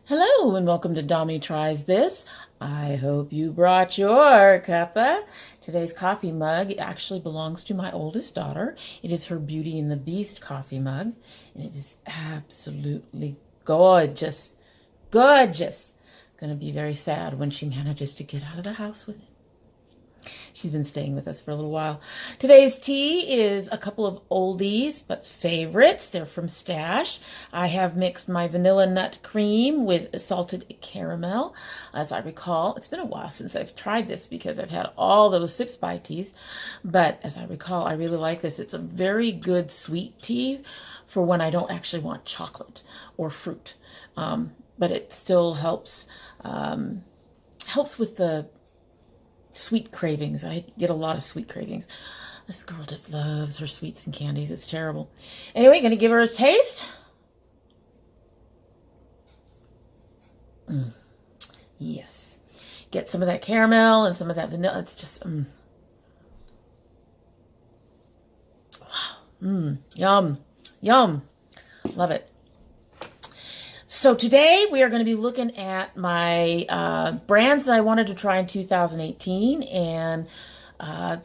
Hello and welcome to Dommy Tries This. I hope you brought your cuppa. Today's coffee mug actually belongs to my oldest daughter. It is her Beauty and the Beast coffee mug, and it is absolutely gorgeous. Gorgeous. Gonna be very sad when she manages to get out of the house with it. She's been staying with us for a little while. Today's tea is a couple of oldies, but favorites. They're from Stash. I have mixed my vanilla nut cream with salted caramel. As I recall, it's been a while since I've tried this because I've had all those Sips by teas. But as I recall, I really like this. It's a very good sweet tea for when I don't actually want chocolate or fruit. But it still helps with the sweet cravings. I get a lot of sweet cravings. This girl just loves her sweets and candies. It's terrible. Anyway, gonna give her a taste. Yes. Get some of that caramel and some of that vanilla. It's just, wow. Yum. Yum. Love it. So today we are going to be looking at my brands that I wanted to try in 2018 and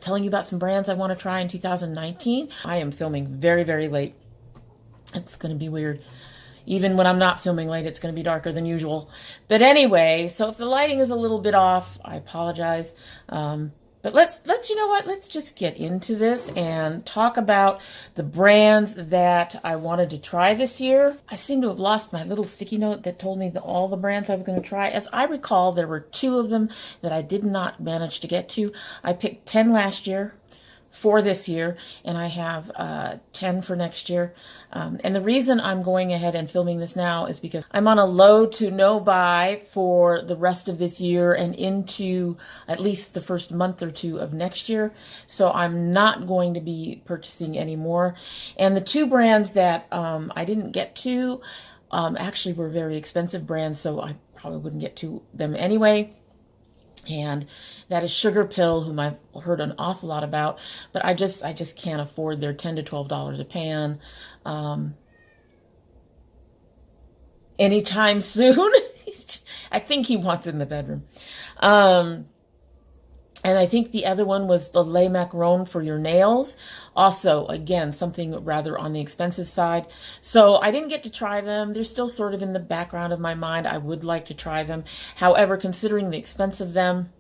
telling you about some brands I want to try in 2019. I am filming very, very late. It's going to be weird. Even when I'm not filming late, it's going to be darker than usual. But anyway, so if the lighting is a little bit off, I apologize. But you know what? Let's just get into this and talk about the brands that I wanted to try this year. I seem to have lost my little sticky note that told me all the brands I was going to try. As I recall, there were 2 of them that I did not manage to get to. I picked 10 last year for this year, and I have 10 for next year. And the reason I'm going ahead and filming this now is because I'm on a low to no buy for the rest of this year and into at least the first month or 2 of next year. So I'm not going to be purchasing any more. And the 2 brands that I didn't get to actually were very expensive brands, so I probably wouldn't get to them anyway. And that is Sugar Pill, whom I've heard an awful lot about, but I just can't afford their $10 to $12 a pan anytime soon. I think he wants it in the bedroom. And I think the other one was the Le Macaron for your nails. Also, again, something rather on the expensive side. So I didn't get to try them. They're still sort of in the background of my mind. I would like to try them. However, considering the expense of them,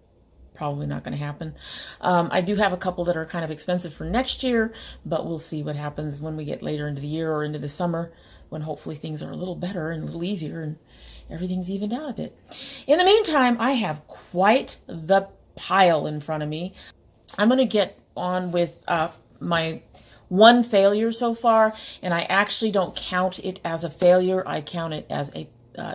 probably not going to happen. I do have a couple that are kind of expensive for next year, but we'll see what happens when we get later into the year or into the summer, when hopefully things are a little better and a little easier and everything's evened out a bit. In the meantime, I have quite the pile in front of me. I'm going to get on with my one failure so far, and I actually don't count it as a failure. I count it as a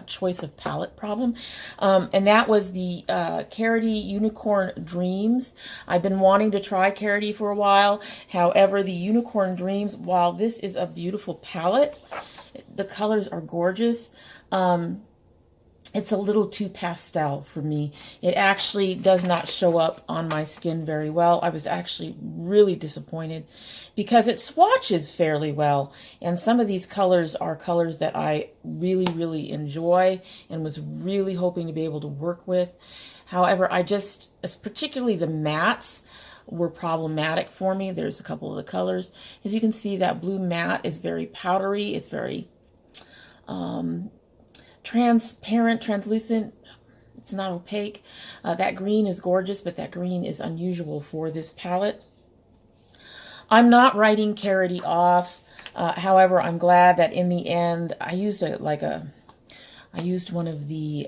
choice of palette problem, and that was the Carity Unicorn Dreams. I've been wanting to try Carity for a while. However, the Unicorn Dreams, while this is a beautiful palette, the colors are gorgeous. It's a little too pastel for me. It actually does not show up on my skin very well. I was actually really disappointed because it swatches fairly well. And some of these colors are colors that I really, really enjoy and was really hoping to be able to work with. However, particularly the mattes were problematic for me. There's a couple of the colors. As you can see, that blue matte is very powdery. It's very transparent, translucent. It's not opaque. That green is gorgeous, but that green is unusual for this palette. I'm not writing Carity off. However, I'm glad that in the end I used one of the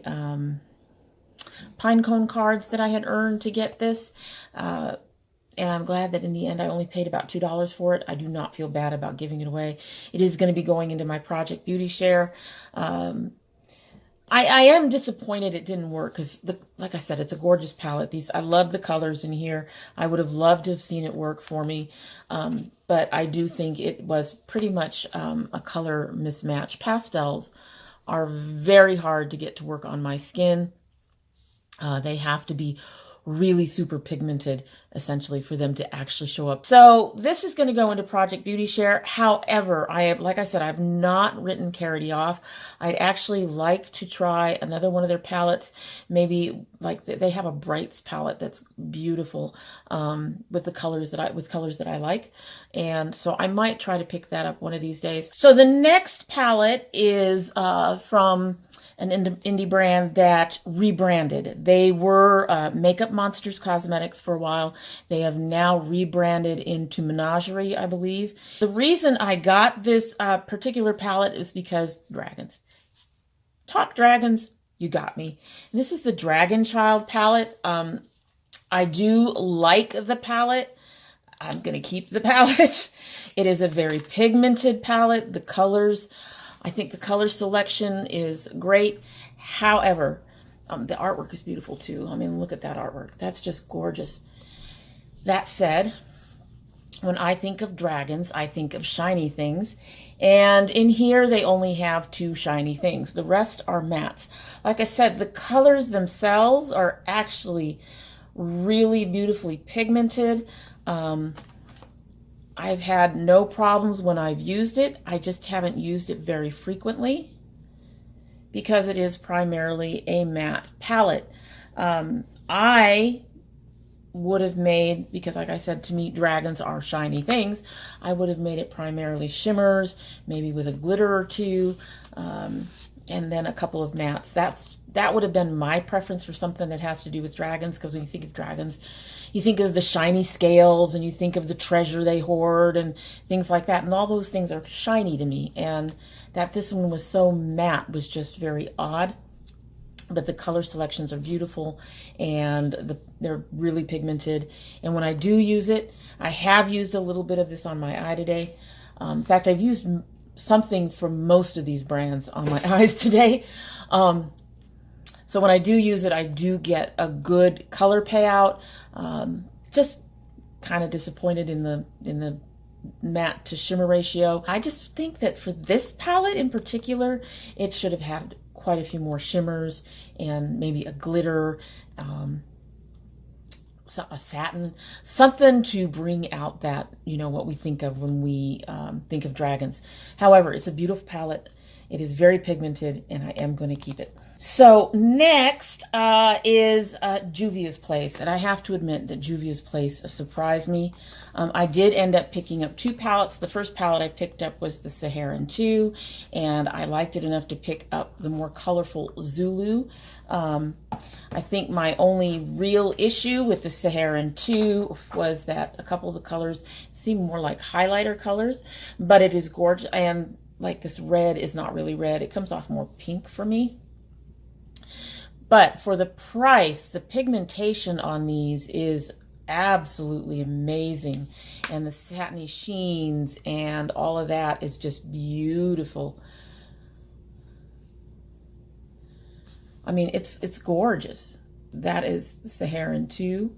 pine cone cards that I had earned to get this. And I'm glad that in the end I only paid about $2 for it. I do not feel bad about giving it away. It is going to be going into my Project Beauty Share. I am disappointed it didn't work because, like I said, it's a gorgeous palette. I love the colors in here. I would have loved to have seen it work for me, but I do think it was pretty much a color mismatch. Pastels are very hard to get to work on my skin. They have to be really super pigmented essentially, for them to actually show up. So this is going to go into Project Beauty Share. However, I have, like I said, I've not written Carity off. I'd actually like to try another one of their palettes. Maybe like they have a Brights palette that's beautiful with colors that I like. And so I might try to pick that up one of these days. So the next palette is from an indie brand that rebranded. They were Makeup Monsters Cosmetics for a while. They have now rebranded into Menagerie, I believe. The reason I got this particular palette is because dragons. Talk dragons, you got me. And this is the Dragon Child palette. I do like the palette. I'm going to keep the palette. It is a very pigmented palette. The colors, I think the color selection is great. However, the artwork is beautiful too. I mean, look at that artwork. That's just gorgeous. That said, when I think of dragons, I think of shiny things. And in here, they only have 2 shiny things. The rest are mattes. Like I said, the colors themselves are actually really beautifully pigmented. I've had no problems when I've used it. I just haven't used it very frequently because it is primarily a matte palette. I would have made, because like I said, to me, dragons are shiny things, I would have made it primarily shimmers, maybe with a glitter or 2, and then a couple of mattes. That would have been my preference for something that has to do with dragons, because when you think of dragons, you think of the shiny scales and you think of the treasure they hoard and things like that. And all those things are shiny to me. And that this one was so matte was just very odd. But the color selections are beautiful and they're really pigmented. And when I do use it, I have used a little bit of this on my eye today. In fact, I've used something from most of these brands on my eyes today. So when I do use it, I do get a good color payout. Just kind of disappointed in the matte to shimmer ratio. I just think that for this palette in particular, it should have had quite a few more shimmers and maybe a glitter, a satin, something to bring out that, you know, what we think of when we think of dragons. However, it's a beautiful palette. It is very pigmented, and I am going to keep it. So next is Juvia's Place, and I have to admit that Juvia's Place surprised me. I did end up picking up 2 palettes. The first palette I picked up was the Saharan 2, and I liked it enough to pick up the more colorful Zulu. I think my only real issue with the Saharan 2 was that a couple of the colors seem more like highlighter colors, but it is gorgeous. And like this red is not really red. It comes off more pink for me. But for the price, the pigmentation on these is absolutely amazing. And the satiny sheens and all of that is just beautiful. I mean, it's gorgeous. That is the Saharan 2.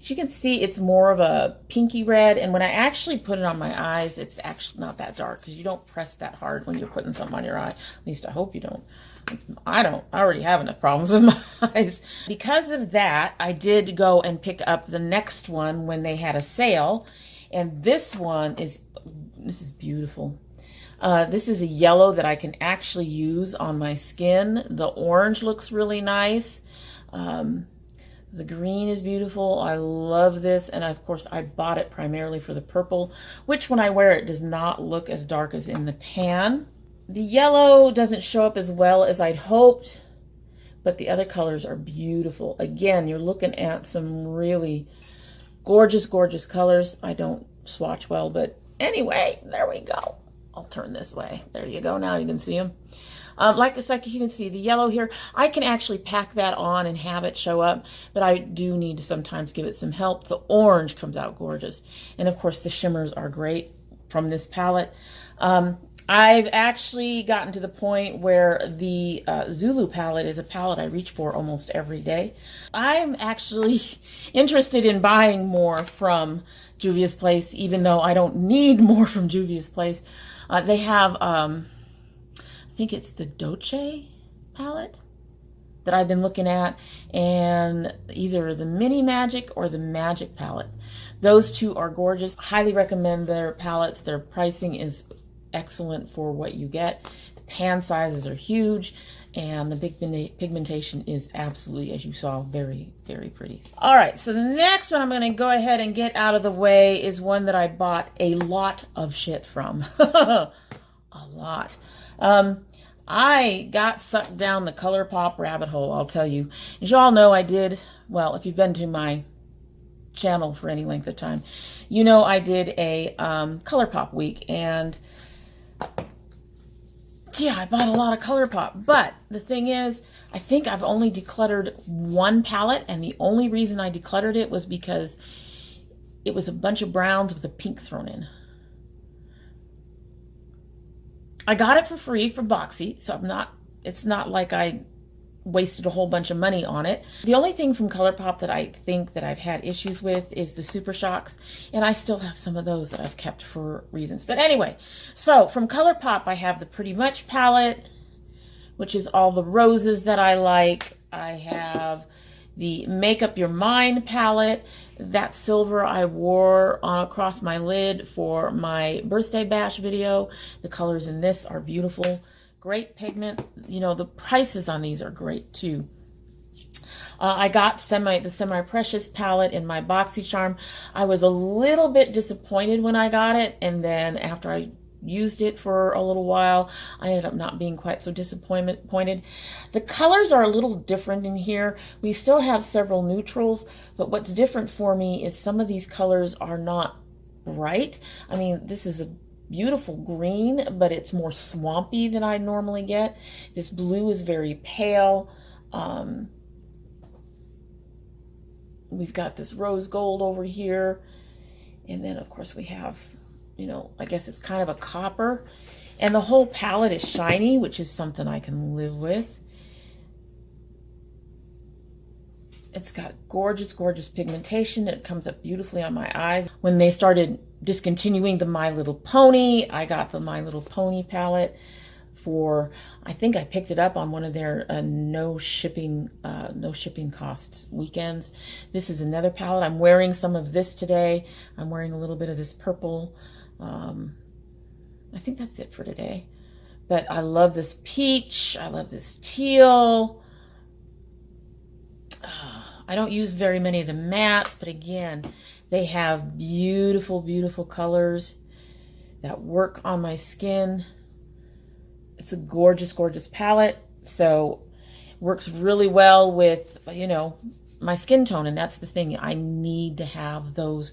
As you can see, it's more of a pinky red, and when I actually put it on my eyes, it's actually not that dark, because you don't press that hard when you're putting something on your eye. At least I hope you don't. I don't. I already have enough problems with my eyes. Because of that, I did go and pick up the next one when they had a sale, and this is beautiful. This is a yellow that I can actually use on my skin. The orange looks really nice. The green is beautiful. I love this. And of course, I bought it primarily for the purple, which when I wear it does not look as dark as in the pan. The yellow doesn't show up as well as I'd hoped, but the other colors are beautiful. Again, you're looking at some really gorgeous, gorgeous colors. I don't swatch well, but anyway, there we go. I'll turn this way. There you go. Now you can see them. Like you can see the yellow here, I can actually pack that on and have it show up, but I do need to sometimes give it some help. The orange comes out gorgeous. And of course the shimmers are great from this palette. I've actually gotten to the point where the Zulu palette is a palette I reach for almost every day. I'm actually interested in buying more from Juvia's Place, even though I don't need more from Juvia's Place. They have, I think it's the Dolce palette. that I've been looking at, and either the Mini Magic or the Magic palette. Those two are gorgeous. Highly recommend their palettes. Their pricing is excellent for what you get. The pan sizes are huge, and the pigmentation is absolutely, as you saw, very, very pretty. All right, so the next one I'm going to go ahead and get out of the way is one that I bought a lot of shit from. A lot. I got sucked down the ColourPop rabbit hole, I'll tell you. As you all know, I did, well, if you've been to my channel for any length of time, you know I did a ColourPop week, and yeah, I bought a lot of ColourPop. But the thing is, I think I've only decluttered one palette, and the only reason I decluttered it was because it was a bunch of browns with a pink thrown in. I got it for free from Boxy, so it's not like I wasted a whole bunch of money on it. The only thing from ColourPop that I think that I've had issues with is the Super Shocks, and I still have some of those that I've kept for reasons. But anyway, so from ColourPop, I have the Pretty Much palette, which is all the roses that I like. I have the Make Up Your Mind palette. That silver I wore across my lid for my birthday bash video. The colors in this are beautiful. Great pigment. You know, the prices on these are great too. I got the Semi Precious palette in my BoxyCharm. I was a little bit disappointed when I got it, and then after I used it for a little while, I ended up not being quite so disappointed. The colors are a little different in here. We still have several neutrals, but what's different for me is some of these colors are not bright. I mean, this is a beautiful green, but it's more swampy than I normally get. This blue is very pale. We've got this rose gold over here, and then of course we have, you know, I guess it's kind of a copper, and the whole palette is shiny, which is something I can live with. It's got gorgeous, gorgeous pigmentation. It comes up beautifully on my eyes. When they started discontinuing the My Little Pony, I got the My Little Pony palette for, I think I picked it up on one of their no shipping costs weekends. This is another palette. I'm wearing some of this today. I'm wearing a little bit of this purple. I think that's it for today. But I love this peach. I love this teal. I don't use very many of the mattes, but again, they have beautiful, beautiful colors that work on my skin. It's a gorgeous, gorgeous palette. So works really well with, you know, my skin tone. And that's the thing. I need to have those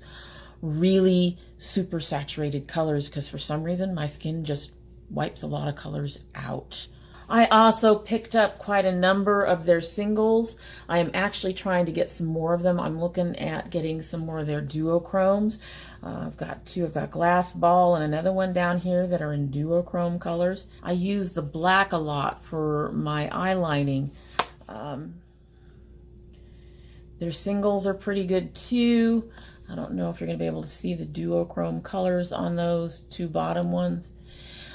really super saturated colors because for some reason my skin just wipes a lot of colors out. I also picked up quite a number of their singles. I am actually trying to get some more of them. I'm looking at getting some more of their duochromes. I've got two. I've got Glass Ball and another one down here that are in duochrome colors. I use the black a lot for my eyelining. Their singles are pretty good too. I don't know if you're going to be able to see the duochrome colors on those two bottom ones.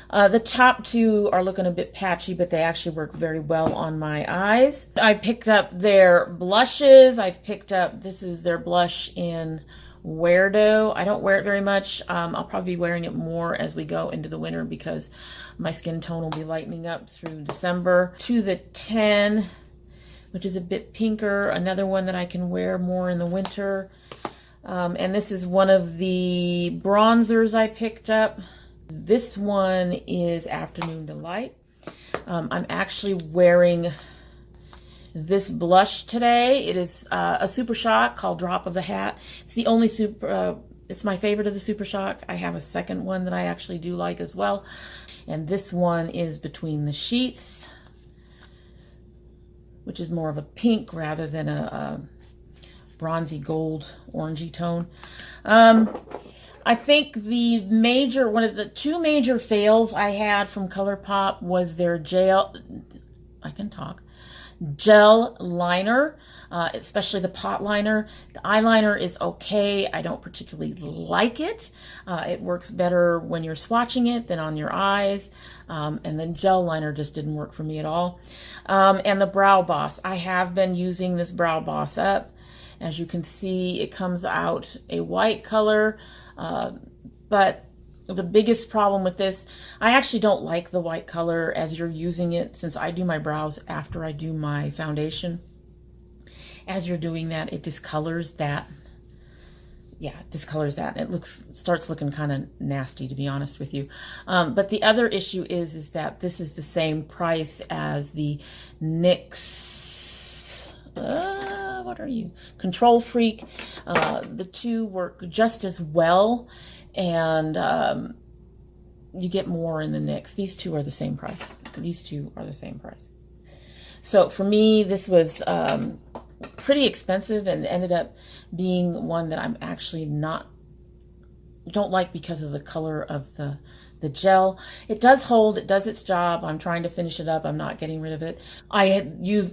The top two are looking a bit patchy, but they actually work very well on my eyes. I picked up their blushes. I've picked up, this is their blush in Weirdo. I don't wear it very much. I'll probably be wearing it more as we go into the winter because my skin tone will be lightening up through December. To the 10, which is a bit pinker. Another one that I can wear more in the winter. And this is one of the bronzers I picked up. This one is Afternoon Delight. I'm actually wearing this blush today. It is a Super Shock called Drop of the Hat. It's the only it's my favorite of the Super Shock. I have a second one that I actually do like as well. And this one is Between the Sheets, which is more of a pink rather than a bronzy gold orangey tone. I think one of the two major fails I had from ColourPop was their I can talk. Gel liner, especially the pot liner. The eyeliner is okay. I don't particularly like it. It works better when you're swatching it than on your eyes. And the gel liner just didn't work for me at all. And the Brow Boss. I have been using this Brow Boss up. As you can see, it comes out a white color, but the biggest problem with this, I actually don't like the white color as you're using it, since I do my brows after I do my foundation. As you're doing that, it discolors that. Yeah, it discolors that. It starts looking kind of nasty, to be honest with you. But the other issue is that this is the same price as the NYX, what are you? Control Freak. The two work just as well. And you get more in the NYX. These two are the same price. These two are the same price. So for me, this was pretty expensive and ended up being one that I'm actually don't like because of the color of the gel. It does hold, it does its job. I'm trying to finish it up. I'm not getting rid of it. I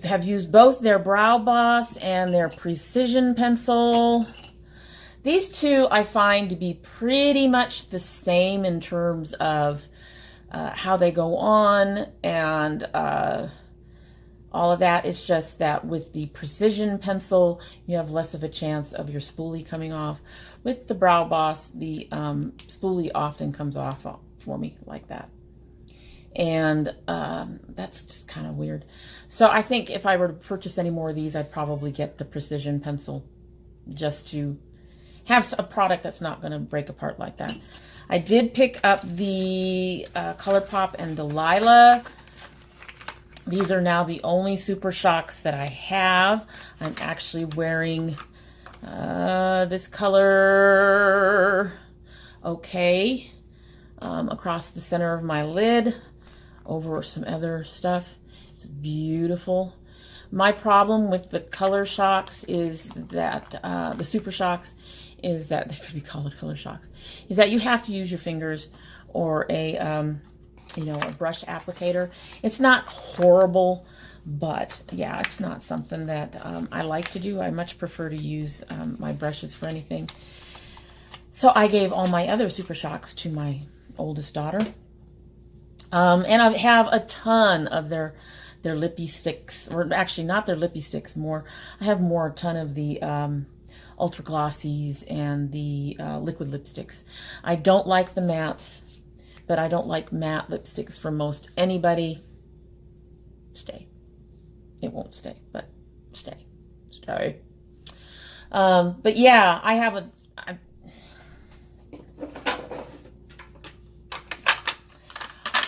have used both their Brow Boss and their Precision Pencil. These two I find to be pretty much the same in terms of how they go on and all of that. It's just that with the Precision Pencil, you have less of a chance of your spoolie coming off. With the Brow Boss, the spoolie often comes off for me like that. And that's just kind of weird. So I think if I were to purchase any more of these, I'd probably get the Precision Pencil just to have a product that's not going to break apart like that. I did pick up the ColourPop and Delilah. These are now the only Super Shocks that I have. I'm actually wearing this color, okay, across the center of my lid over some other stuff. It's beautiful. My problem with the Color Shocks is that, the Super Shocks, is that they could be called Color Shocks, is that you have to use your fingers or a brush applicator. It's not horrible, but yeah, it's not something that I like to do. I much prefer to use my brushes for anything. So I gave all my other Super Shocks to my oldest daughter. And I have a ton of their lippy sticks, or actually not their lippy sticks, more. I have a ton of the Ultra Glossies and the liquid lipsticks. I don't like the mattes, but I don't like matte lipsticks for most anybody. Stay. It won't stay, but stay. Stay. But yeah, I have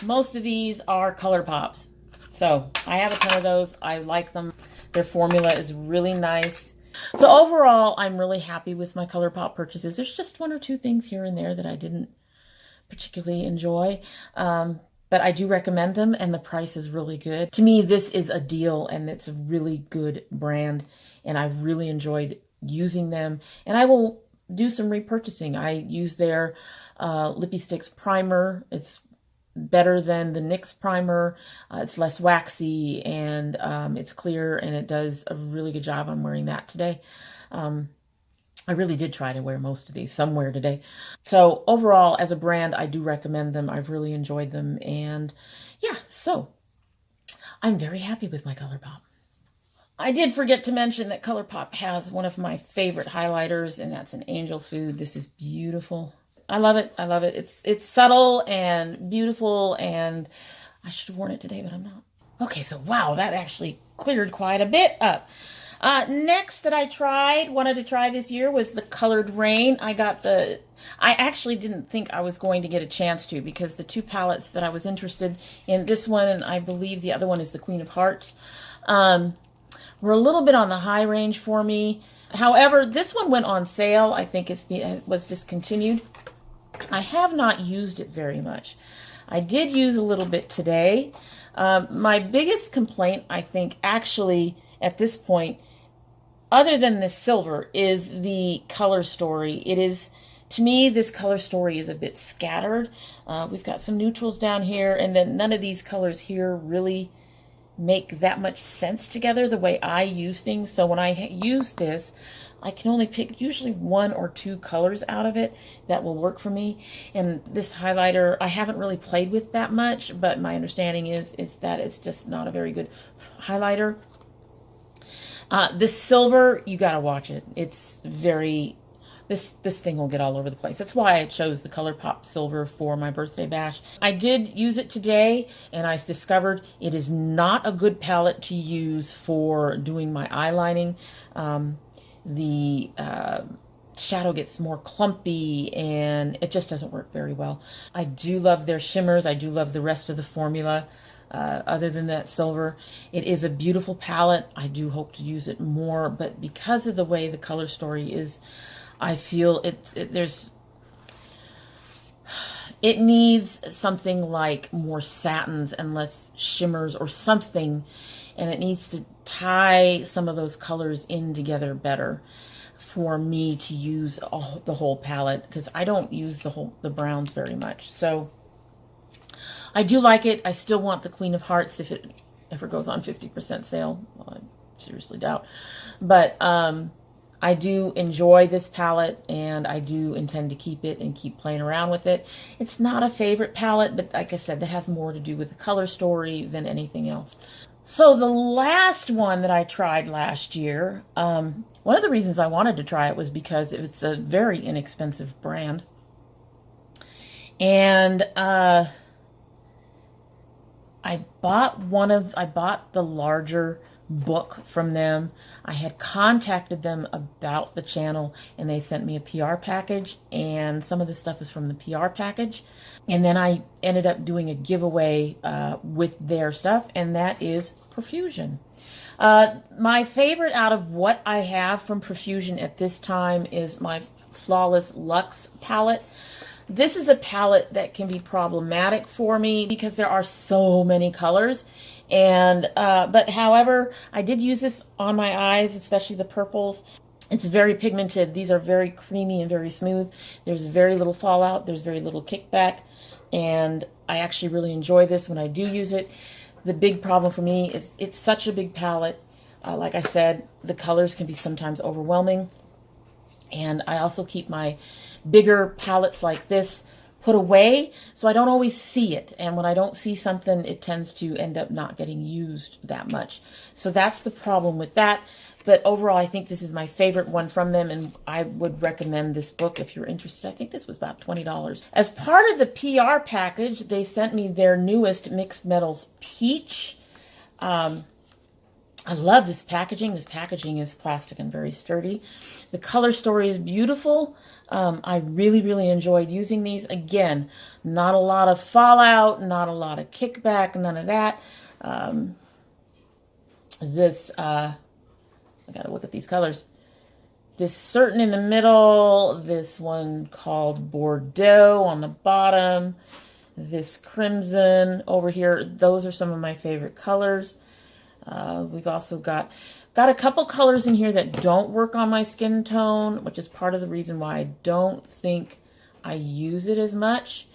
most of these are ColourPops. So I have a ton of those. I like them. Their formula is really nice. So overall, I'm really happy with my ColourPop purchases. There's just one or two things here and there that I didn't particularly enjoy. But I do recommend them, and the price is really good. To me, this is a deal, and it's a really good brand, and I really enjoyed using them. And I will do some repurchasing. I use their Lippy Sticks primer. It's better than the NYX primer. It's less waxy, and it's clear, and it does a really good job. I'm wearing that today. I really did try to wear most of these somewhere today. So overall, as a brand, I do recommend them. I've really enjoyed them. And yeah, so I'm very happy with my ColourPop. I did forget to mention that ColourPop has one of my favorite highlighters, and that's an Angel Food. This is beautiful. I love it. I love it. It's subtle and beautiful, and I should have worn it today, but I'm not. Okay, so wow, that actually cleared quite a bit up. Next that I wanted to try this year was the Colored Rain. I actually didn't think I was going to get a chance to, because the two palettes that I was interested in, this one and I believe the other one is the Queen of Hearts, were a little bit on the high range for me. However, this one went on sale. I think it was discontinued. I have not used it very much. I did use a little bit today. My biggest complaint, I think, actually, at this point, other than this silver, is the color story. It is, to me, this color story is a bit scattered. We've got some neutrals down here, and then none of these colors here really make that much sense together the way I use things. So when I use this, I can only pick usually 1 or 2 colors out of it that will work for me. And this highlighter, I haven't really played with that much, but my understanding is that it's just not a very good highlighter. This silver, you gotta watch it. It's very, this thing will get all over the place. That's why I chose the ColourPop Silver for my birthday bash. I did use it today, and I discovered it is not a good palette to use for doing my eyelining. The shadow gets more clumpy, and it just doesn't work very well. I do love their shimmers. I do love the rest of the formula. Other than that silver, it is a beautiful palette. I do hope to use it more, but because of the way the color story is, I feel it needs something like more satins and less shimmers or something, and it needs to tie some of those colors in together better for me to use the whole palette, because I don't use the browns very much. So I do like it. I still want the Queen of Hearts if it ever goes on 50% sale. Well, I seriously doubt. But I do enjoy this palette, and I do intend to keep it and keep playing around with it. It's not a favorite palette, but like I said, that has more to do with the color story than anything else. So the last one that I tried last year, one of the reasons I wanted to try it was because it's a very inexpensive brand. And I bought the larger book from them. I had contacted them about the channel, and they sent me a PR package, and some of the stuff is from the PR package. And then I ended up doing a giveaway with their stuff, and that is Profusion. My favorite out of what I have from Profusion at this time is my Flawless Luxe palette. This is a palette that can be problematic for me because there are so many colors. And but however, I did use this on my eyes, especially the purples. It's very pigmented. These are very creamy and very smooth. There's very little fallout. There's very little kickback. And I actually really enjoy this when I do use it. The big problem for me is it's such a big palette. Like I said, the colors can be sometimes overwhelming. And I also keep my bigger palettes like this put away, so I don't always see it. And when I don't see something, it tends to end up not getting used that much. So that's the problem with that. But overall, I think this is my favorite one from them, and I would recommend this book if you're interested. I think this was about $20. As part of the PR package, they sent me their newest Mixed Metals Peach. I love this packaging. This packaging is plastic and very sturdy. The color story is beautiful. I really, really enjoyed using these. Again, not a lot of fallout, not a lot of kickback, none of that. I gotta look at these colors. This Certain in the middle, this one called Bordeaux on the bottom, this Crimson over here. Those are some of my favorite colors. We've also got a couple colors in here that don't work on my skin tone, which is part of the reason why I don't think I use it as much.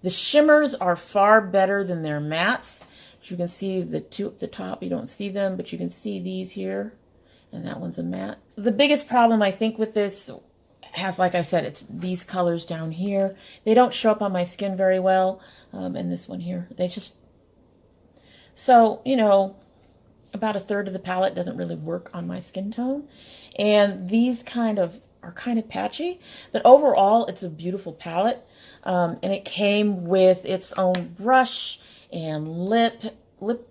The shimmers are far better than their mattes. As you can see, the two at the top, you don't see them, but you can see these here, and that one's a matte. The biggest problem I think with this has, like I said, it's these colors down here. They don't show up on my skin very well, and this one here, they just, so, you know, about a third of the palette doesn't really work on my skin tone. And these are kind of patchy, but overall it's a beautiful palette. And it came with its own brush and liquid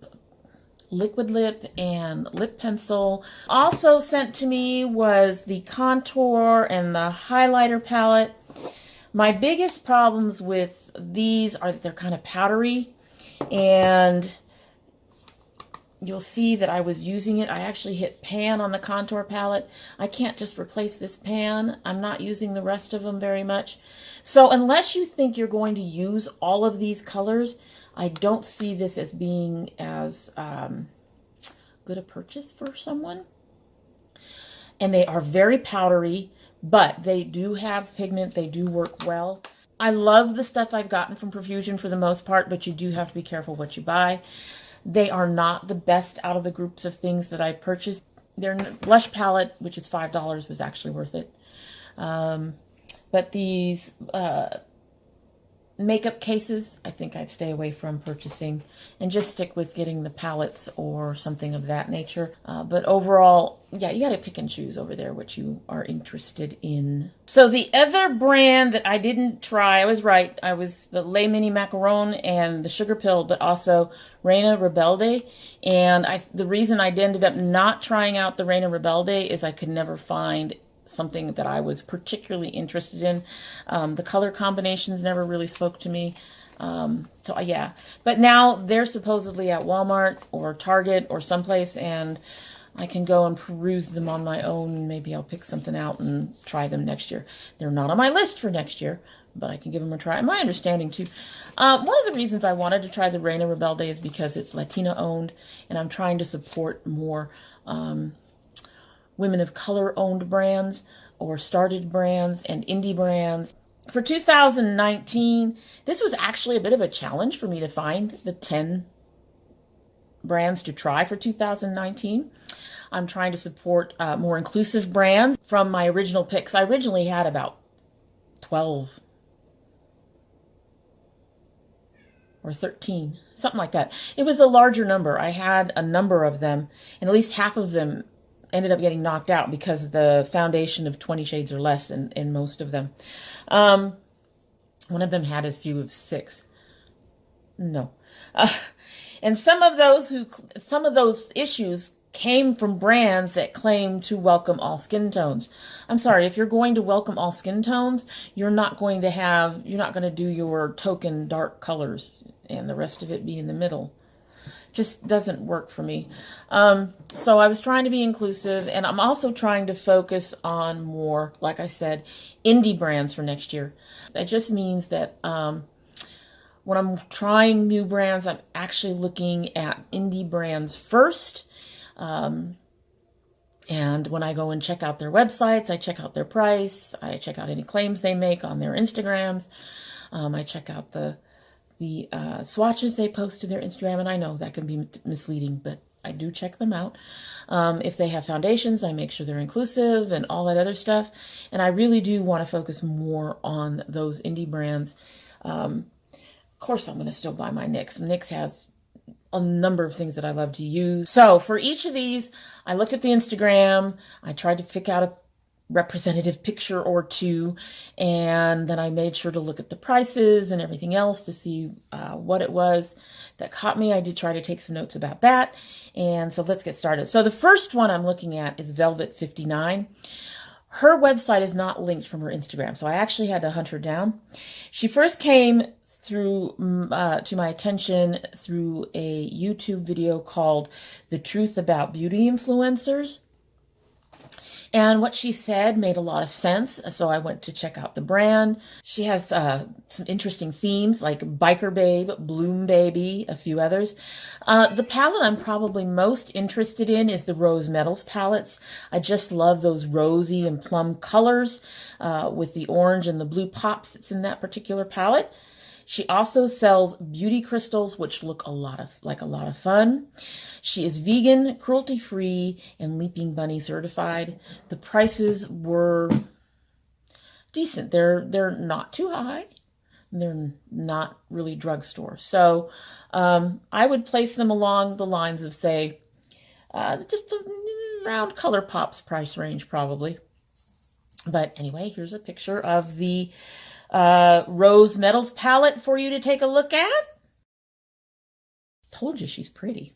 lip and lip pencil. Also sent to me was the contour and the highlighter palette. My biggest problems with these are that they're kind of powdery, and you'll see that I was using it. I actually hit pan on the contour palette. I can't just replace this pan. I'm not using the rest of them very much. So unless you think you're going to use all of these colors, I don't see this as being as good a purchase for someone. And they are very powdery, but they do have pigment. They do work well. I love the stuff I've gotten from Profusion for the most part, but you do have to be careful what you buy. They are not the best out of the groups of things that I purchased. Their blush palette, which is $5, was actually worth it. But these makeup cases, I think I'd stay away from purchasing and just stick with getting the palettes or something of that nature. But overall, yeah, you got to pick and choose over there what you are interested in. So the other brand that I didn't try, I was right. I was the Le Mini Macaron and the Sugar Pill, but also Reina Rebelde. And the reason I ended up not trying out the Reina Rebelde is I could never find something that I was particularly interested in. The color combinations never really spoke to me. So yeah, but now they're supposedly at Walmart or Target or someplace, and I can go and peruse them on my own. Maybe I'll pick something out and try them next year. They're not on my list for next year, but I can give them a try. My understanding too. One of the reasons I wanted to try the Reina Rebelde is because it's Latina owned, and I'm trying to support more women of color owned brands or started brands and indie brands. For 2019, this was actually a bit of a challenge for me to find the 10 brands to try for 2019. I'm trying to support more inclusive brands from my original picks. I originally had about 12 or 13, something like that. It was a larger number. I had a number of them, and at least half of them ended up getting knocked out because of the foundation of 20 shades or less in most of them. One of them had as few as 6. No. And some of those issues came from brands that claim to welcome all skin tones. I'm sorry, if you're going to welcome all skin tones, you're not going to do your token dark colors and the rest of it be in the middle. Just doesn't work for me. So I was trying to be inclusive, and I'm also trying to focus on more, like I said, indie brands for next year. That just means that when I'm trying new brands, I'm actually looking at indie brands first. And when I go and check out their websites, I check out their price, I check out any claims they make on their Instagrams, I check out the swatches they post to their Instagram, and I know that can be misleading, but I do check them out. If they have foundations, I make sure they're inclusive and all that other stuff. And I really do want to focus more on those indie brands. Of course, I'm going to still buy my NYX. NYX has a number of things that I love to use. So for each of these, I looked at the Instagram. I tried to pick out a representative picture or two, and then I made sure to look at the prices and everything else to see what it was that caught me. I did try to take some notes about that, and so let's get started. So the first one I'm looking at is Velvet 59. Her website is not linked from her Instagram, so I actually had to hunt her down. She first came through to my attention through a YouTube video called The Truth About Beauty Influencers. And what she said made a lot of sense, so I went to check out the brand. She has some interesting themes like Biker Babe, Bloom Baby, a few others. The palette I'm probably most interested in is the Rose Metals palettes. I just love those rosy and plum colors with the orange and the blue pops that's in that particular palette. She also sells beauty crystals, which look like a lot of fun. She is vegan, cruelty-free, and Leaping Bunny certified. The prices were decent. They're not too high. They're not really drugstore. So I would place them along the lines of, say, just around ColourPop's price range, probably. But anyway, here's a picture of the Rose Metals palette for you to take a look at. Told you she's pretty.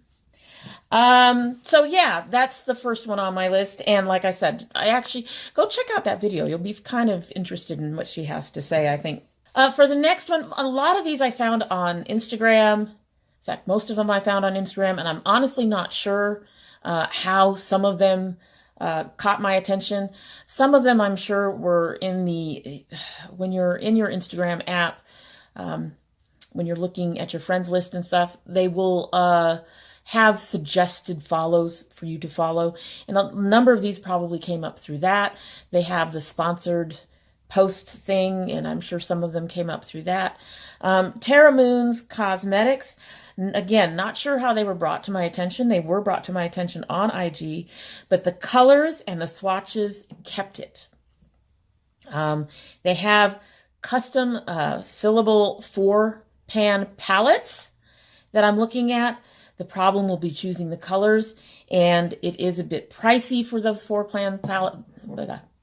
So yeah, that's the first one on my list. And like I said, I actually go check out that video. You'll be kind of interested in what she has to say, I think. For the next one, a lot of these I found on Instagram. In fact, most of them I found on Instagram, and I'm honestly not sure how some of them caught my attention. Some of them I'm sure were when you're in your Instagram app, when you're looking at your friends list and stuff, they will have suggested follows for you to follow. And a number of these probably came up through that. They have the sponsored posts thing, and I'm sure some of them came up through that. Terra Moon's Cosmetics. Again, not sure how they were brought to my attention. They were brought to my attention on IG, but the colors and the swatches kept it. They have custom fillable 4-pan palettes that I'm looking at. The problem will be choosing the colors, and it is a bit pricey for those 4-pan palette.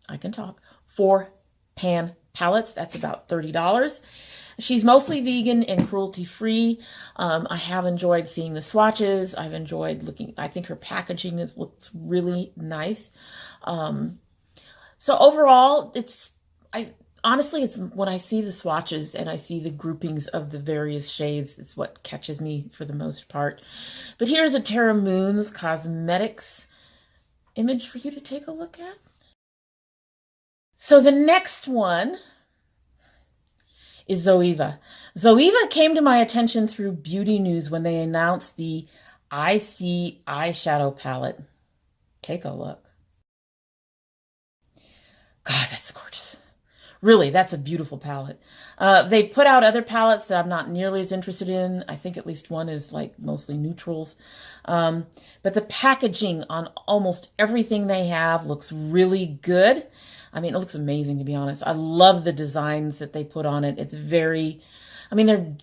I can talk. 4-pan palettes. That's about $30. She's mostly vegan and cruelty-free. I have enjoyed seeing the swatches. I've enjoyed looking. I think her packaging looks really nice. So overall, honestly, it's when I see the swatches and I see the groupings of the various shades, it's what catches me for the most part. But here's a Tara Moon's Cosmetics image for you to take a look at. So the next one is Zoeva. Zoeva came to my attention through Beauty News when they announced the I See eyeshadow palette. Take a look. God, that's gorgeous. Really, that's a beautiful palette. They've put out other palettes that I'm not nearly as interested in. I think at least one is like mostly neutrals. But the packaging on almost everything they have looks really good. I mean, it looks amazing, to be honest. I love the designs that they put on it. It's very, I mean,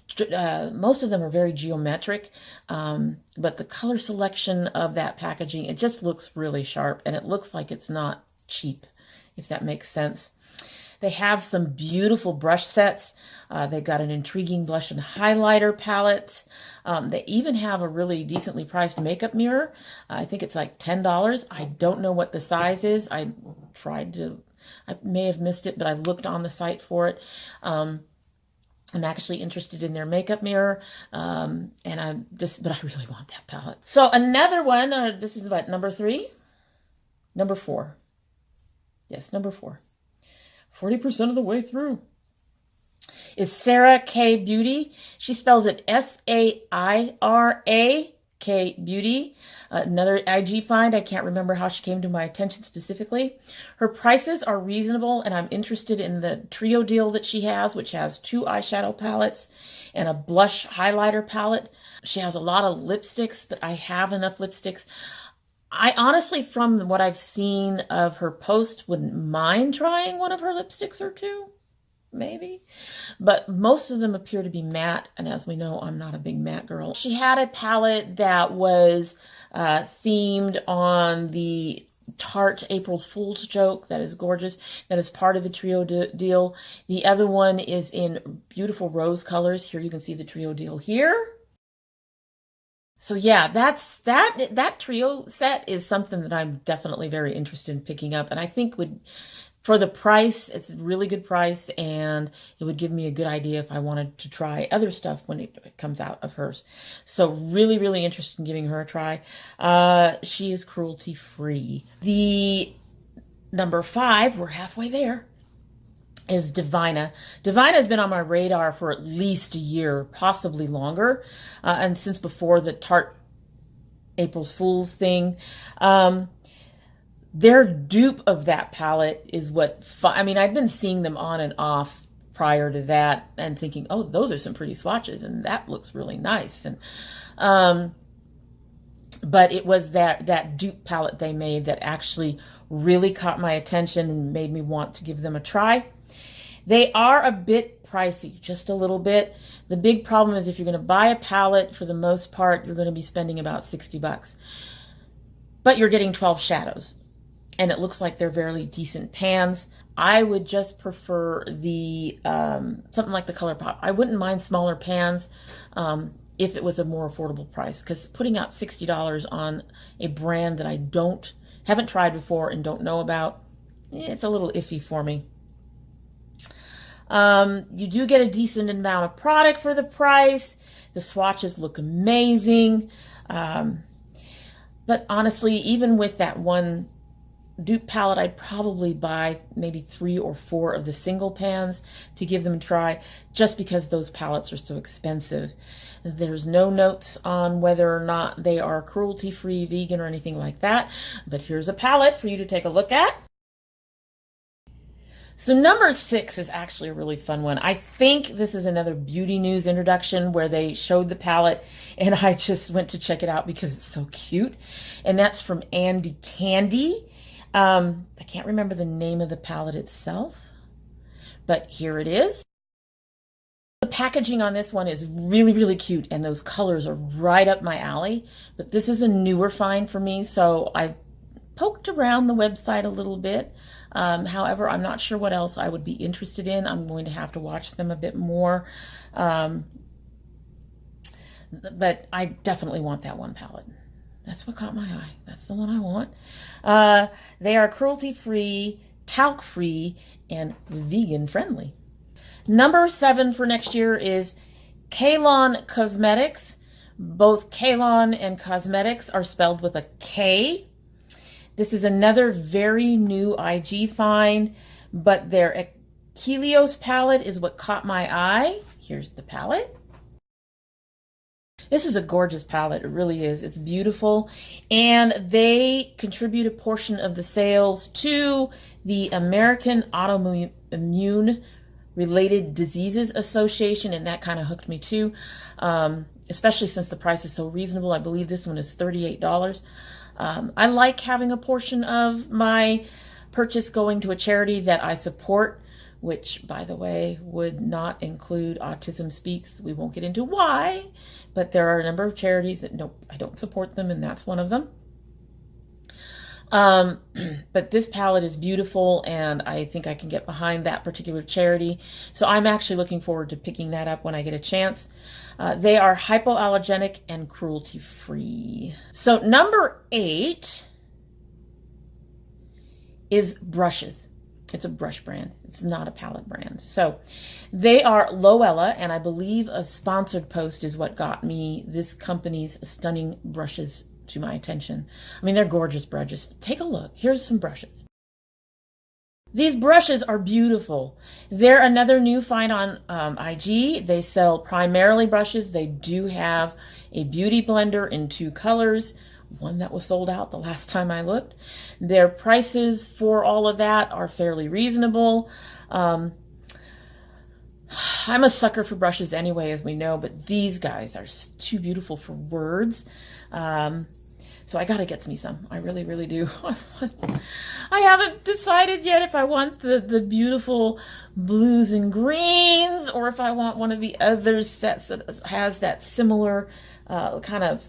most of them are very geometric, but the color selection of that packaging, it just looks really sharp, and it looks like it's not cheap, if that makes sense. They have some beautiful brush sets. They've got an intriguing blush and highlighter palette. They even have a really decently priced makeup mirror. I think it's like $10. I don't know what the size is. I may have missed it, but I looked on the site for it. I'm actually interested in their makeup mirror, but I really want that palette. So another one, this is what, number 3? Number 4. Yes, number 4. 40% of the way through. Is Sarah K Beauty. She spells it Saira K Beauty. Another IG find. I can't remember how she came to my attention specifically. Her prices are reasonable, and I'm interested in the trio deal that she has, which has 2 eyeshadow palettes and a blush highlighter palette. She has a lot of lipsticks, but I have enough lipsticks. I honestly, from what I've seen of her post, wouldn't mind trying one of her lipsticks or 2. Maybe, but most of them appear to be matte, and as we know, I'm not a big matte girl. She had a palette that was themed on the Tarte April's Fool's joke. That is gorgeous. That is part of the trio deal. The other one is in beautiful rose colors. Here you can see the trio deal here. So yeah, that trio set is something that I'm definitely very interested in picking up, and I think for the price, it's a really good price, and it would give me a good idea if I wanted to try other stuff when it comes out of hers. So really, really interested in giving her a try. She is cruelty-free. The number 5, we're halfway there, is Divina. Divina has been on my radar for at least a year, possibly longer, and since before the Tarte April's Fool's thing. Their dupe of that palette is I mean, I've been seeing them on and off prior to that and thinking, oh, those are some pretty swatches and that looks really nice. And but it was that dupe palette they made that actually really caught my attention and made me want to give them a try. They are a bit pricey, just a little bit. The big problem is if you're going to buy a palette, for the most part, you're going to be spending about $60. But you're getting 12 shadows. And it looks like they're very decent pans. I would just prefer the something like the ColourPop. I wouldn't mind smaller pans if it was a more affordable price, because putting out $60 on a brand that I haven't tried before and don't know about, it's a little iffy for me. You do get a decent amount of product for the price. The swatches look amazing. But honestly, even with that one dupe palette, I'd probably buy maybe 3 or 4 of the single pans to give them a try, just because those palettes are so expensive. There's no notes on whether or not they are cruelty-free, vegan, or anything like that, but here's a palette for you to take a look at. So number 6 is actually a really fun one. I think this is another beauty news introduction where they showed the palette and I just went to check it out because it's so cute. And that's from Andy Candy. I can't remember the name of the palette itself, but here it is. The packaging on this one is really, really cute and those colors are right up my alley. But this is a newer find for me, so I've poked around the website a little bit. However, I'm not sure what else I would be interested in. I'm going to have to watch them a bit more. But I definitely want that one palette. That's what caught my eye. That's the one I want. They are cruelty-free, talc-free, and vegan-friendly. Number 7 for next year is Kalon Cosmetics. Both Kalon and Cosmetics are spelled with a K. This is another very new IG find, but their Helios palette is what caught my eye. Here's the palette. This is a gorgeous palette. It really is. It's beautiful. And they contribute a portion of the sales to the American Autoimmune Related Diseases Association, and that kind of hooked me too, especially since the price is so reasonable. I believe this one is $38. I like having a portion of my purchase going to a charity that I support, which, by the way, would not include Autism Speaks. We won't get into why, but there are a number of charities that, nope, I don't support them, and that's one of them. But this palette is beautiful, and I think I can get behind that particular charity. So I'm actually looking forward to picking that up when I get a chance. They are hypoallergenic and cruelty-free. So number 8 is brushes. It's a brush brand. It's not a palette brand. So they are Loella, and I believe a sponsored post is what got me this company's stunning brushes to my attention. I mean, they're gorgeous brushes. Take a look. Here's some brushes. These brushes are beautiful. They're another new find on IG. They sell primarily brushes. They do have a beauty blender in 2 colors, one that was sold out the last time I looked. Their prices for all of that are fairly reasonable. I'm a sucker for brushes anyway, as we know, but these guys are too beautiful for words. So I gotta get me some. I really, really do. I haven't decided yet if I want the beautiful blues and greens or if I want one of the other sets that has that similar kind of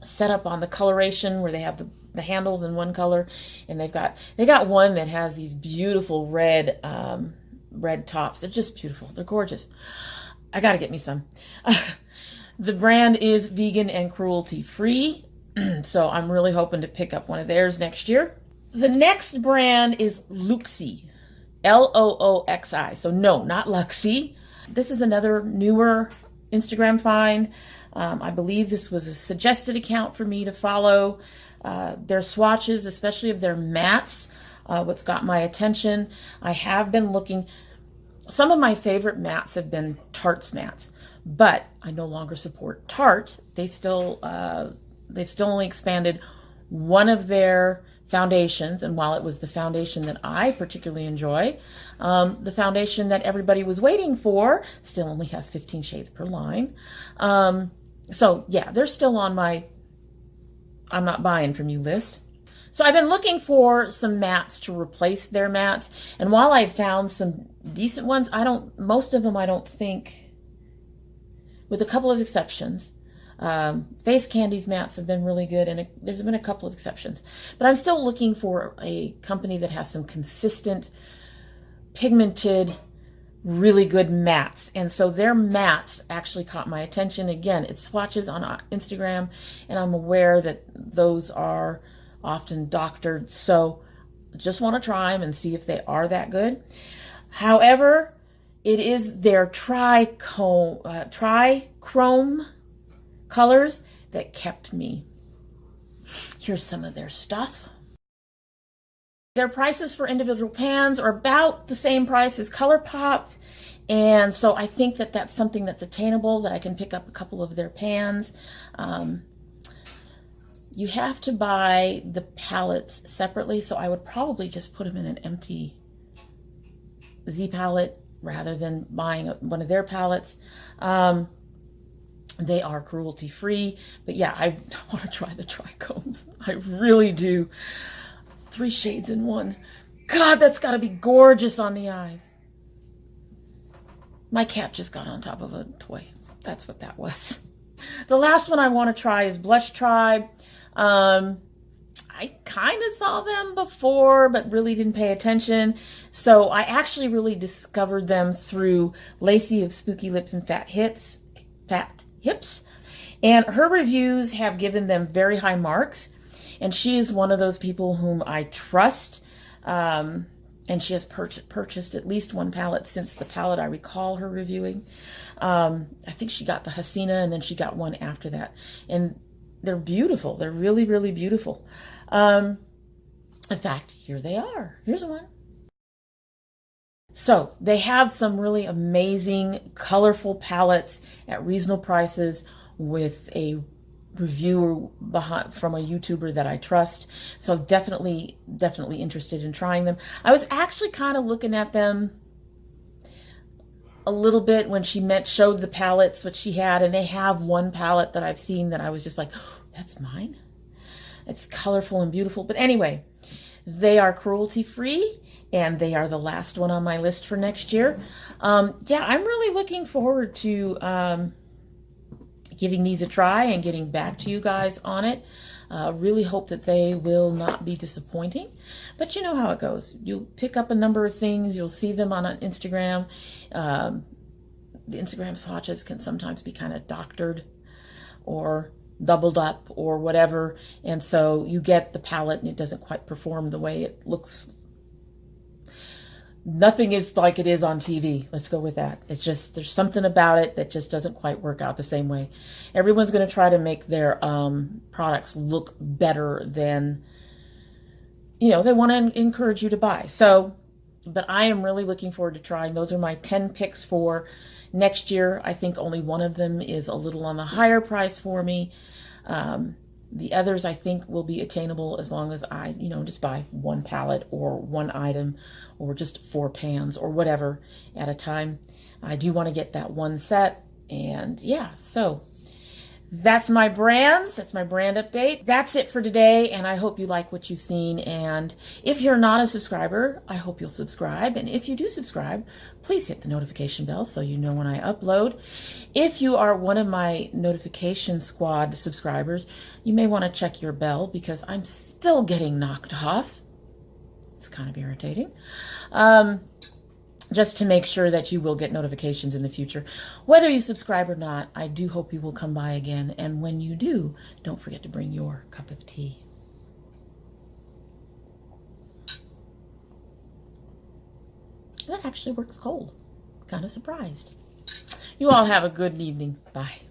setup on the coloration where they have the handles in one color, and they got one that has these beautiful red tops. They're just beautiful. They're gorgeous. I gotta get me some. The brand is vegan and cruelty free, so I'm really hoping to pick up one of theirs next year. The next brand is Luxi, Looxi. So no, not Luxi. This is another newer Instagram find. I believe this was a suggested account for me to follow. Their swatches, especially of their mattes, what's got my attention. I have been looking. Some of my favorite mattes have been Tarte's mattes, but I no longer support Tarte. They've still only expanded one of their foundations, and while it was the foundation that I particularly enjoy, the foundation that everybody was waiting for still only has 15 shades per line. So yeah, they're still on my I'm not buying from you list. So I've been looking for some mattes to replace their mattes, and while I've found some decent ones, most of them I don't think, with a couple of exceptions. Face Candy's mattes have been really good, and there's been a couple of exceptions. But I'm still looking for a company that has some consistent, pigmented, really good mattes. And so their mattes actually caught my attention. Again, it's swatches on Instagram, and I'm aware that those are often doctored. So just want to try them and see if they are that good. However, it is their trichrome colors that kept me. Here's some of their stuff. Their prices for individual pans are about the same price as ColourPop, and so I think that that's something that's attainable, that I can pick up a couple of their pans. You have to buy the palettes separately, so I would probably just put them in an empty Z palette rather than buying one of their palettes. They are cruelty free, but yeah, I want to try the trichomes. I really do. 3 shades in one. God, that's got to be gorgeous on the eyes. My cat just got on top of a toy. That's what that was. The last one I want to try is Blush Tribe. I kind of saw them before, but really didn't pay attention. So I actually really discovered them through Lacey of Spooky Lips and Fat Hips. And her reviews have given them very high marks. And she is one of those people whom I trust. And she has purchased at least one palette since the palette I recall her reviewing. I think she got the Hasina, and then she got one after that. And they're beautiful. They're really, really beautiful. In fact, here they are. Here's one. So they have some really amazing, colorful palettes at reasonable prices with a reviewer from a YouTuber that I trust. So definitely interested in trying them. I was actually kind of looking at them a little bit when she showed the palettes, what she had, and they have one palette that I've seen that I was just like, oh, that's mine. It's colorful and beautiful. But anyway, they are cruelty free, and they are the last one on my list for next year. Yeah, I'm really looking forward to giving these a try and getting back to you guys on it. Really hope that they will not be disappointing. But you know how it goes. You'll pick up a number of things. You'll see them on Instagram. The Instagram swatches can sometimes be kind of doctored or doubled up or whatever. And so you get the palette and it doesn't quite perform the way it looks. Nothing is like it is on TV. Let's go with that. It's just, there's something about it that just doesn't quite work out the same way. Everyone's going to try to make their products look better than, you know, they want to encourage you to buy. So, but I am really looking forward to trying. Those are my 10 picks for next year. I think only one of them is a little on the higher price for me. The others I think will be attainable as long as I, you know, just buy one palette or one item or just 4 pans or whatever at a time. I do want to get that one set, and yeah, so that's my brands. That's my brand update. That's it for today, and I hope you like what you've seen. And if you're not a subscriber, I hope you'll subscribe. And if you do subscribe, please hit the notification bell so you know when I upload. If you are one of my notification squad subscribers, you may want to check your bell because I'm still getting knocked off. It's kind of irritating. Just to make sure that you will get notifications in the future. Whether you subscribe or not, I do hope you will come by again. And when you do, don't forget to bring your cup of tea. That actually works cold. Kind of surprised. You all have a good evening. Bye.